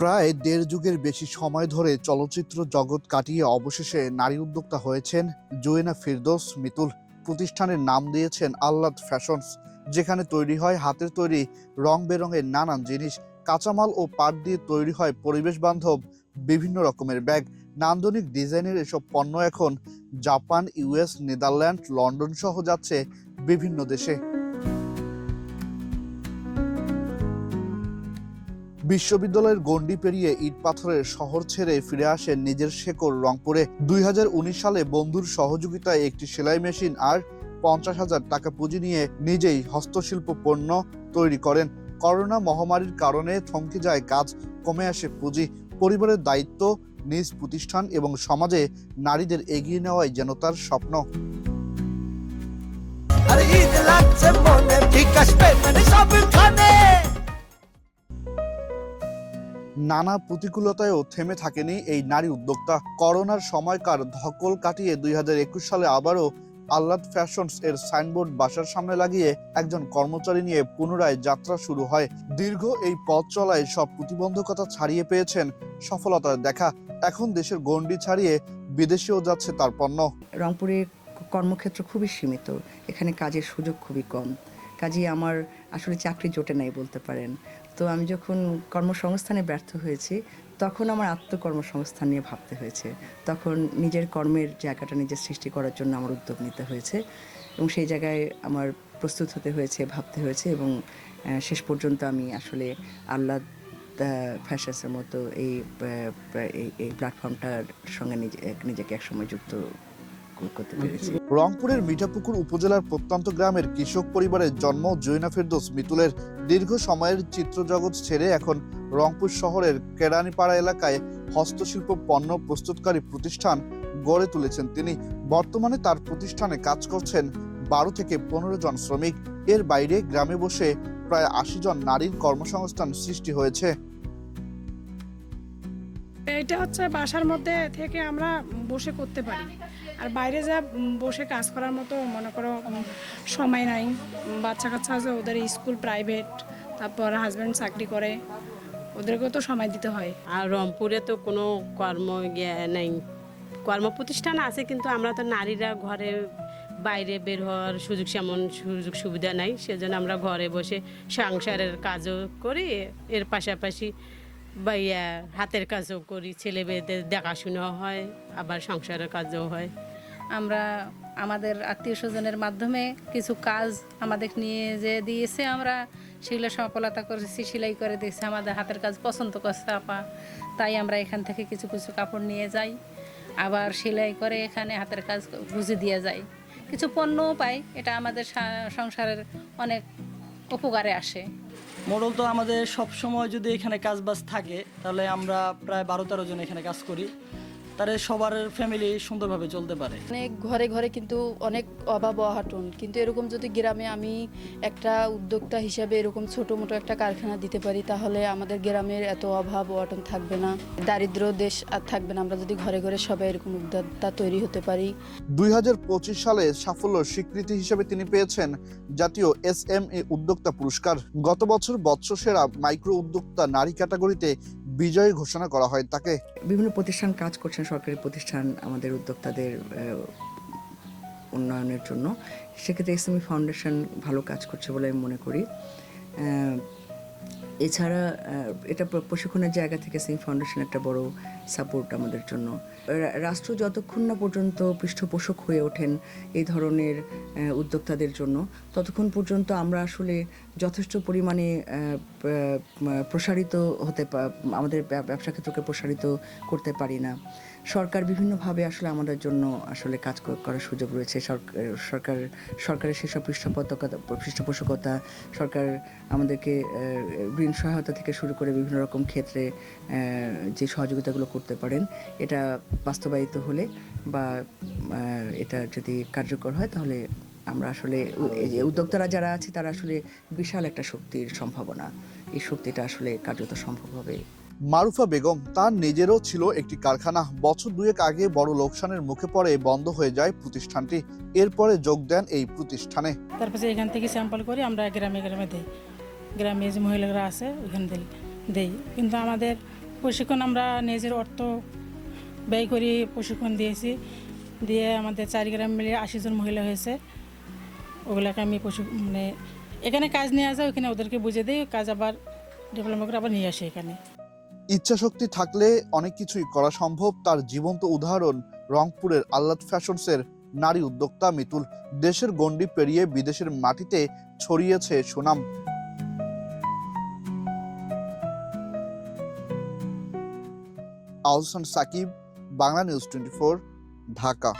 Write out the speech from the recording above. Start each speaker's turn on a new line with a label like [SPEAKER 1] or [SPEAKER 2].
[SPEAKER 1] প্রায় দেড় যুগের বেশি সময় ধরে চলচ্চিত্র জগৎ কাটিয়ে অবশেষে নারী উদ্যোক্তা হয়েছেন জোয়েনা ফিরদৌস মিতুল। প্রতিষ্ঠানের নাম দিয়েছেন আহ্লাদ ফ্যাশনস, যেখানে তৈরি হয় হাতের তৈরি রং বেরঙের নানান জিনিস, কাঁচামাল ও পাট দিয়ে তৈরি হয় পরিবেশ বান্ধব বিভিন্ন রকমের ব্যাগ। নান্দনিক ডিজাইনের এসব পণ্য এখন জাপান, ইউএস, নেদারল্যান্ড, লন্ডন সহ যাচ্ছে বিভিন্ন দেশে। বিশ্ববিদ্যালয়ের গণ্ডি পেরিয়ে ইট পাথরের শহর ছেড়ে ফিরে আসেন নিজের শেকড় রংপুরে। 2019 সালে বন্ধুর সহযোগিতায় একটি সেলাই মেশিন আর 50,000 টাকা পুঁজি নিয়ে নিজেই হস্তশিল্প পণ্য তৈরি করেন। করোনা মহামারীর কারণে থমকে যায় কাজ, কমে আসে পুঁজি। পরিবারের দায়িত্ব, নিজ প্রতিষ্ঠান এবং সমাজে নারীদের এগিয়ে নেওয়াই যেন তার স্বপ্ন। নানা প্রতিকূলতায়ও থেমে থাকেনি এই নারী উদ্যোক্তা। করোনার সময়কার ধকল কাটিয়ে 2021 সালে আবারও আহ্লাদ ফ্যাশনস এর সাইনবোর্ড বাসার সামনে লাগিয়ে একজন কর্মচারী নিয়ে পুনরায় যাত্রা শুরু হয়। দীর্ঘ এই পথ চলায় সব প্রতিবন্ধকতা ছাড়িয়ে পেয়েছেন সফলতার দেখা। এখন দেশের গণ্ডি ছাড়িয়ে বিদেশেও যাচ্ছে তার পণ্য।
[SPEAKER 2] রংপুরে কর্মক্ষেত্র খুবই সীমিত, এখানে কাজের সুযোগ খুবই কম, কাজেই আমার আসলে চাকরি জোটে নাই বলতে পারেন। তো আমি যখন কর্মসংস্থানে ব্যর্থ হয়েছি তখন আমার আত্মকর্মসংস্থান নিয়ে ভাবতে হয়েছে। তখন নিজের কর্মের জায়গাটা নিজের সৃষ্টি করার জন্য আমার উদ্যোগ নিতে হয়েছে এবং সেই জায়গায় আমার প্রস্তুত হতে হয়েছে, ভাবতে হয়েছে এবং শেষ পর্যন্ত আমি আসলে আহ্লাদ ফ্যাশনসের মতো এই প্ল্যাটফর্মটার সঙ্গে নিজেকে একসময় যুক্ত করতে পেরেছি।
[SPEAKER 1] রংপুরের মিঠাপুকুর উপজেলার প্রত্যন্ত গ্রামের কৃষক পরিবারের জন্ম জোয়েনা ফিরদৌস মিতুলের। দীর্ঘ সময়ের চিত্রজগৎ ছেড়ে এখন রংপুর শহরের কেরানীপাড়া এলাকায় হস্তশিল্প পণ্য প্রস্তুতকারী প্রতিষ্ঠান গড়ে তুলেছেন তিনি। বর্তমানে তার প্রতিষ্ঠানে কাজ করছেন 12 থেকে 15 জন শ্রমিক। এর বাইরে গ্রামে বসে প্রায় 80 জন নারীর কর্মসংস্থান সৃষ্টি হয়েছে।
[SPEAKER 3] এটা হচ্ছে বাসার মধ্যে থেকে আমরা বসে করতে পারি, আর বাইরে যা বসে কাজ করার মতো মনে করো সময় নাই। বাচ্চা কাচ্চা আছে, ওদের স্কুল প্রাইভেট, তারপর হাজব্যান্ড চাকরি করে, ওদেরকেও তো সময় দিতে হয়।
[SPEAKER 4] আর রংপুরে তো কোনো নেই, কর্ম প্রতিষ্ঠান আছে কিন্তু আমরা তো নারীরা ঘরে বাইরে বের হওয়ার সুযোগ সুবিধা নাই। সেজন্য আমরা ঘরে বসে সংসারের কাজও করি, এর পাশাপাশি হাতের কাজও করি, ছেলে মেয়েদের দেখাশোনাও হয়, আবার সংসারের কাজও হয়।
[SPEAKER 5] আমরা আমাদের আত্মীয় স্বজনের মাধ্যমে কিছু কাজ আমাদের নিয়ে যে দিয়েছে, আমরা সেগুলো সফলতা করেছি, সেলাই করে দিয়েছি। আমাদের হাতের কাজ পছন্দ করছে আপা, তাই আমরা এখান থেকে কিছু কিছু কাপড় নিয়ে যাই, আবার সেলাই করে এখানে হাতের কাজ বুঝে দিয়ে যাই, কিছু পণ্যও পাই। এটা আমাদের সংসারের অনেক উপকারে আসে।
[SPEAKER 6] মোড়ল তো আমাদের সব সময় যদি এখানে কাজ বাজ থাকে তাহলে আমরা প্রায় 12-13 জন এখানে কাজ করি, তাহলে সবার ফ্যামিলি সুন্দরভাবে চলতে পারে।
[SPEAKER 7] অনেক ঘরে ঘরে কিন্তু অনেক অভাব অহাটন, কিন্তু এরকম যদি গ্রামে আমি একটা উদ্যোক্তা হিসাবে এরকম ছোট মোটো একটা কারখানা দিতে পারি, তাহলে আমাদের গ্রামের এত অভাব অহাটন থাকবে না, দারিদ্র দেশ আর থাকবে না। আমরা যদি ঘরে ঘরে সবাই এরকম উদ্যোক্তা তৈরি হতে পারি।
[SPEAKER 1] 2025 সালে সাফল্য স্বীকৃতি হিসেবে তিনি পেয়েছেন জাতীয় SME উদ্যোক্তা পুরস্কার। গত বছর বৎসরসেরা মাইক্রো উদ্যোক্তা নারী ক্যাটাগরিতে বিজয়ী ঘোষণা করা হয় তাকে।
[SPEAKER 2] বিভিন্ন প্রতিষ্ঠান কাজ করছেন, সরকারি প্রতিষ্ঠান আমাদের উদ্যোক্তাদের উন্নয়নের জন্য। সেক্ষেত্রে SME ফাউন্ডেশন ভালো কাজ করছে বলে আমি মনে করি। এছাড়া এটা প্রশিক্ষণের জায়গা থেকে SME ফাউন্ডেশন একটা বড় সাপোর্ট আমাদের জন্য। রাষ্ট্র যতক্ষণ না পর্যন্ত পৃষ্ঠপোষক হয়ে ওঠেন এই ধরনের উদ্যোক্তাদের জন্য, ততক্ষণ পর্যন্ত আমরা আসলে যথেষ্ট পরিমাণে প্রসারিত আমাদের ব্যবসা ক্ষেত্রকে প্রসারিত করতে পারি না। সরকার বিভিন্নভাবে আসলে আমাদের জন্য আসলে কাজ করার সুযোগ রয়েছে। সরকারের সেসব পৃষ্ঠপোষকতা, সরকার আমাদেরকে ঋণ সহায়তা থেকে শুরু করে বিভিন্ন রকম ক্ষেত্রে যে সহযোগিতাগুলো করতে পারেন, এটা বাস্তবায়িত হলে বা এটা যদি কার্যকর হয় তাহলে আমরা আসলে উদ্যোক্তারা যারা আছে তারা আসলে বিশাল একটা শক্তির সম্ভাবনা, এই শক্তিটা আসলে কার্যত সম্ভব হবে।
[SPEAKER 1] মারুফা বেগম তার নিজেরও ছিল একটি কারখানা। বছর 2 আগে বড় লোকসানের মুখে পড়ে বন্ধ হয়ে যায় প্রতিষ্ঠানটি। এরপরে যোগ দেন এই প্রতিষ্ঠানে।
[SPEAKER 3] তারপরে এখান থেকে স্যাম্পল করে আমরা গ্রামে গ্রামে দিই, গ্রামে যে মহিলারা আছে ওইখানে দেই। কিন্তু আমাদের প্রশিক্ষণ আমরা নিজের অর্থ ব্যয় করে প্রশিক্ষণ দিয়েছি, দিয়ে আমাদের 4 গ্রাম মিলে 80 জন মহিলা হয়েছে। ওগুলোকে আমি মানে এখানে কাজ নিয়ে আসা, ওখানে ওদেরকে বুঝে দিই, কাজ আবার ডেভেলপমেন্ট করে আবার নিয়ে আসি এখানে।
[SPEAKER 1] ইচ্ছাশক্তি থাকলে অনেক কিছুই করা সম্ভব, তার জীবন্ত উদাহরণ রংপুরের আহ্লাদ ফ্যাশনসের নারী উদ্যোক্তা মিতুল। দেশের গণ্ডি পেরিয়ে বিদেশের মাটিতে ছড়িয়েছে সুনাম। আহসান সাকিব, বাংলা নিউজ 24, ঢাকা।